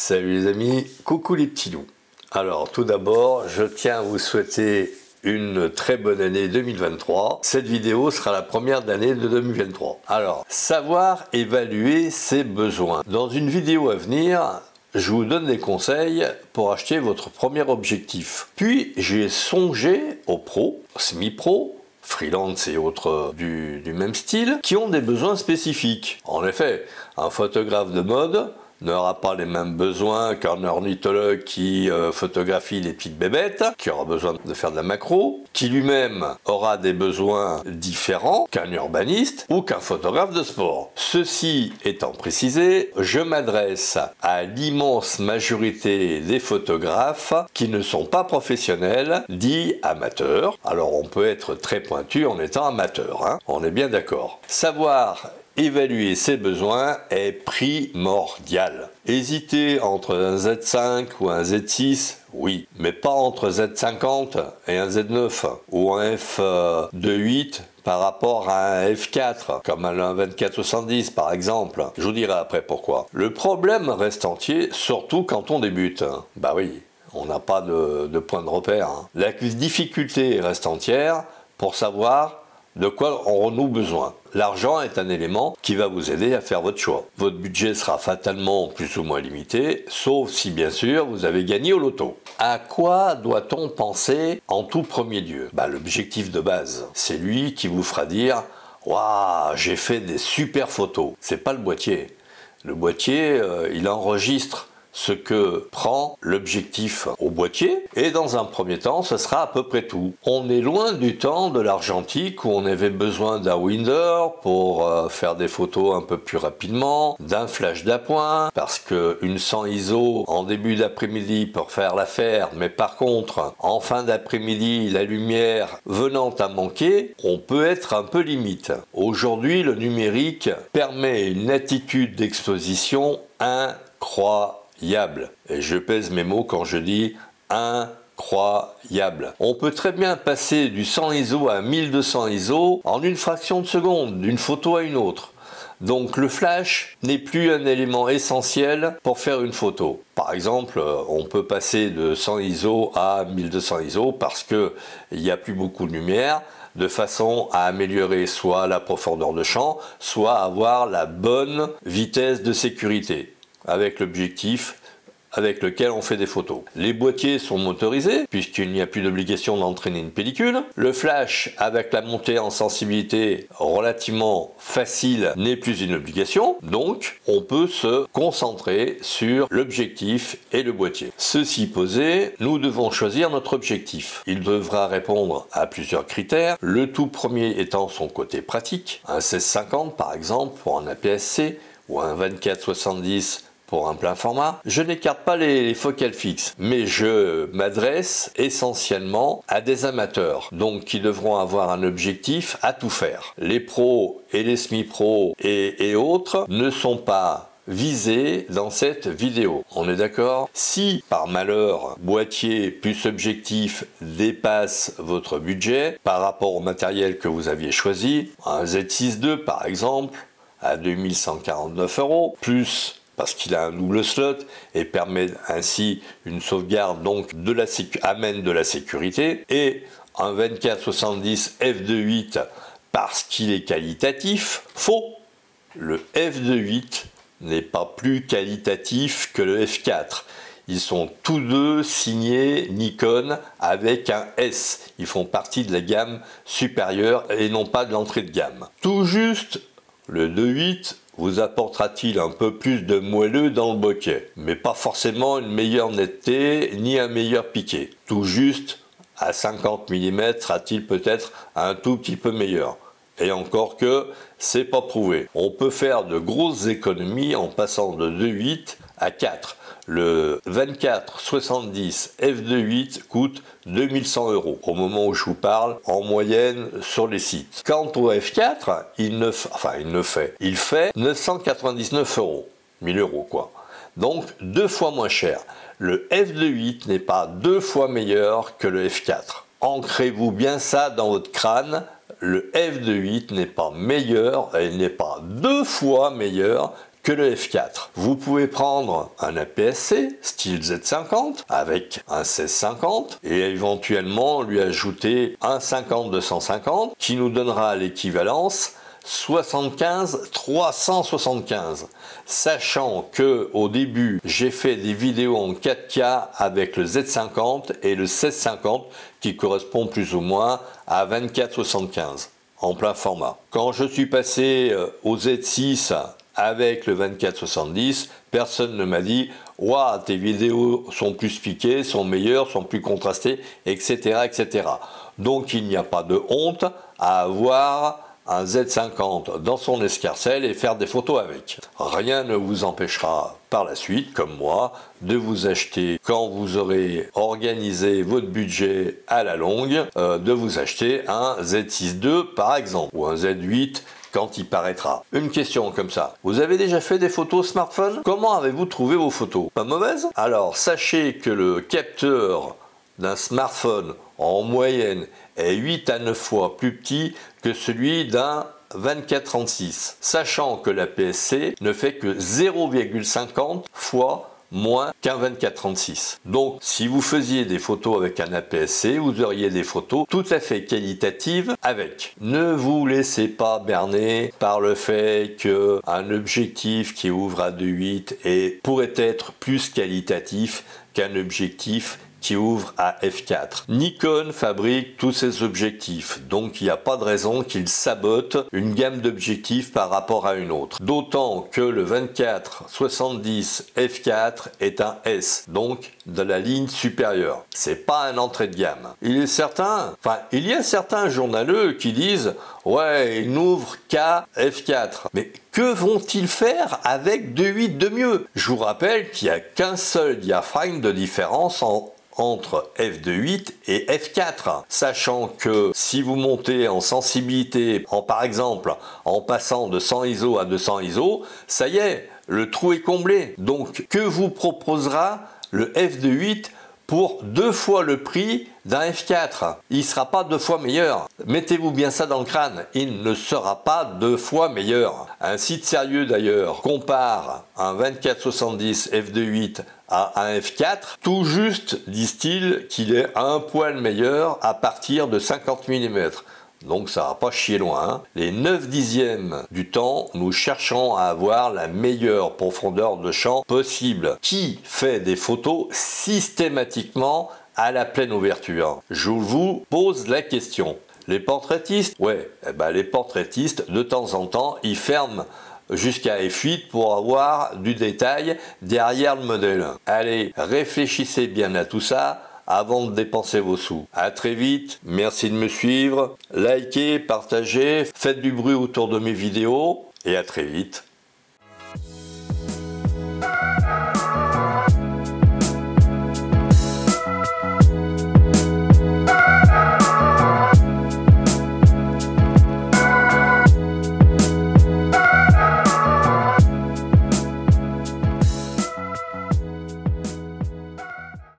Salut les amis, coucou les petits loups. Alors tout d'abord, je tiens à vous souhaiter une très bonne année 2023. Cette vidéo sera la première d'année de 2023. Alors, savoir évaluer ses besoins. Dans une vidéo à venir, je vous donne des conseils pour acheter votre premier objectif. Puis j'ai songé aux pros, semi-pros, freelance et autres du même style, qui ont des besoins spécifiques. En effet, un photographe de mode n'aura pas les mêmes besoins qu'un ornithologue qui photographie les petites bébêtes, qui aura besoin de faire de la macro, qui lui-même aura des besoins différents qu'un urbaniste ou qu'un photographe de sport. Ceci étant précisé, je m'adresse à l'immense majorité des photographes qui ne sont pas professionnels, dits amateurs. Alors on peut être très pointu en étant amateur, hein, on est bien d'accord. Savoir évaluer ses besoins est primordial. Hésiter entre un Z5 ou un Z6, oui, mais pas entre Z50 et un Z9 ou un F2.8 par rapport à un F4, comme un 24-70 par exemple. Je vous dirai après pourquoi. Le problème reste entier, surtout quand on débute. Bah oui, on n'a pas de point de repère. La difficulté reste entière pour savoir de quoi aurons-nous besoin. L'argent est un élément qui va vous aider à faire votre choix. Votre budget sera fatalement plus ou moins limité, sauf si bien sûr vous avez gagné au loto. À quoi doit-on penser en tout premier lieu? L'objectif de base, c'est lui qui vous fera dire « Waouh, j'ai fait des super photos ». C'est pas le boîtier. Le boîtier, il enregistre ce que prend l'objectif au boîtier, et dans un premier temps, ce sera à peu près tout. On est loin du temps de l'argentique où on avait besoin d'un winder pour faire des photos un peu plus rapidement, d'un flash d'appoint, parce qu'une 100 ISO en début d'après-midi pour faire l'affaire, mais par contre, en fin d'après-midi, la lumière venant à manquer, on peut être un peu limite. Aujourd'hui, le numérique permet une attitude d'exposition incroyable. Et je pèse mes mots quand je dis incroyable. On peut très bien passer du 100 ISO à 1200 ISO en une fraction de seconde, d'une photo à une autre. Donc le flash n'est plus un élément essentiel pour faire une photo. Par exemple, on peut passer de 100 ISO à 1200 ISO parce qu'il n'y a plus beaucoup de lumière, de façon à améliorer soit la profondeur de champ, soit avoir la bonne vitesse de sécurité avec l'objectif avec lequel on fait des photos. Les boîtiers sont motorisés, puisqu'il n'y a plus d'obligation d'entraîner une pellicule. Le flash, avec la montée en sensibilité relativement facile, n'est plus une obligation. Donc, on peut se concentrer sur l'objectif et le boîtier. Ceci posé, nous devons choisir notre objectif. Il devra répondre à plusieurs critères. Le tout premier étant son côté pratique. Un 16-50 par exemple, pour un APS-C, ou un 24-70 pour un plein format. Je n'écarte pas les focales fixes, mais je m'adresse essentiellement à des amateurs, donc qui devront avoir un objectif à tout faire. Les pros et les semi-pros et autres ne sont pas visés dans cette vidéo. On est d'accord? Si par malheur boîtier plus objectif dépasse votre budget par rapport au matériel que vous aviez choisi, un Z6 II par exemple à 2149 €, plus parce qu'il a un double slot et permet ainsi une sauvegarde, donc amène de la sécurité, et un 24-70 f2.8 parce qu'il est qualitatif. Faux! Le f2.8 n'est pas plus qualitatif que le f4. Ils sont tous deux signés Nikon avec un S. Ils font partie de la gamme supérieure et non pas de l'entrée de gamme. Tout juste, le 2.8 vous apportera-t-il un peu plus de moelleux dans le bokeh, mais pas forcément une meilleure netteté ni un meilleur piqué. Tout juste, à 50 mm, sera-t-il peut-être un tout petit peu meilleur. Et encore que, c'est pas prouvé. On peut faire de grosses économies en passant de 2.8 à 4. Le 24-70 f2.8 coûte 2100 € au moment où je vous parle, en moyenne sur les sites. Quant au f4, il fait 999 €, 1000 € quoi. Donc 2 fois moins cher. Le f2.8 n'est pas 2 fois meilleur que le f4. Ancrez-vous bien ça dans votre crâne. Le f2.8 n'est pas meilleur, et il n'est pas 2 fois meilleur que le f4. Vous pouvez prendre un APS-C style Z50 avec un 1650 et éventuellement lui ajouter un 50-250 qui nous donnera l'équivalence 75-375, sachant que au début j'ai fait des vidéos en 4K avec le Z50 et le 1650 qui correspond plus ou moins à 24-75 en plein format. Quand je suis passé au Z6 avec le 24-70, personne ne m'a dit « Waouh, tes vidéos sont plus piquées, sont meilleures, sont plus contrastées, etc. etc. » Donc il n'y a pas de honte à avoir un Z50 dans son escarcelle et faire des photos avec. Rien ne vous empêchera par la suite, comme moi, de vous acheter, quand vous aurez organisé votre budget à la longue, de vous acheter un Z6 II par exemple, ou un Z8 quand il paraîtra. Une question comme ça. Vous avez déjà fait des photos smartphone? Comment avez-vous trouvé vos photos? Pas mauvaises? Alors, sachez que le capteur d'un smartphone en moyenne est 8 à 9 fois plus petit que celui d'un 24-36, sachant que l'APS-C ne fait que 0,50 fois moins qu'un 24-36. Donc, si vous faisiez des photos avec un APS-C, vous auriez des photos tout à fait qualitatives avec. Ne vous laissez pas berner par le fait qu'un objectif qui ouvre à 2.8 pourrait être plus qualitatif qu'un objectif qui ouvre à f4. Nikon fabrique tous ses objectifs, donc il n'y a pas de raison qu'il sabote une gamme d'objectifs par rapport à une autre. D'autant que le 24-70 f4 est un S, donc de la ligne supérieure. C'est pas un entrée de gamme. Il y a certains journaleux qui disent ouais, il n'ouvre qu'à f4. Mais que vont-ils faire avec 2.8 de mieux? Je vous rappelle qu'il n'y a qu'un seul diaphragme de différence entre f2.8 et f4, sachant que si vous montez en sensibilité, par exemple en passant de 100 ISO à 200 ISO, ça y est, le trou est comblé. Donc que vous proposera le f2.8 pour 2 fois le prix d'un f4? Il ne sera pas 2 fois meilleur. Mettez-vous bien ça dans le crâne, il ne sera pas 2 fois meilleur. Un site sérieux d'ailleurs compare un 24-70 f2.8 à un f4, tout juste disent-ils qu'il est un poil meilleur à partir de 50 mm. Donc ça va pas chier loin. Hein. Les 9 dixièmes du temps, nous cherchons à avoir la meilleure profondeur de champ possible. Qui fait des photos systématiquement à la pleine ouverture? Je vous pose la question. Les portraitistes? Ouais, les portraitistes, de temps en temps, ils ferment jusqu'à f8 pour avoir du détail derrière le modèle. Allez, réfléchissez bien à tout ça avant de dépenser vos sous. À très vite, merci de me suivre, likez, partagez, faites du bruit autour de mes vidéos et à très vite.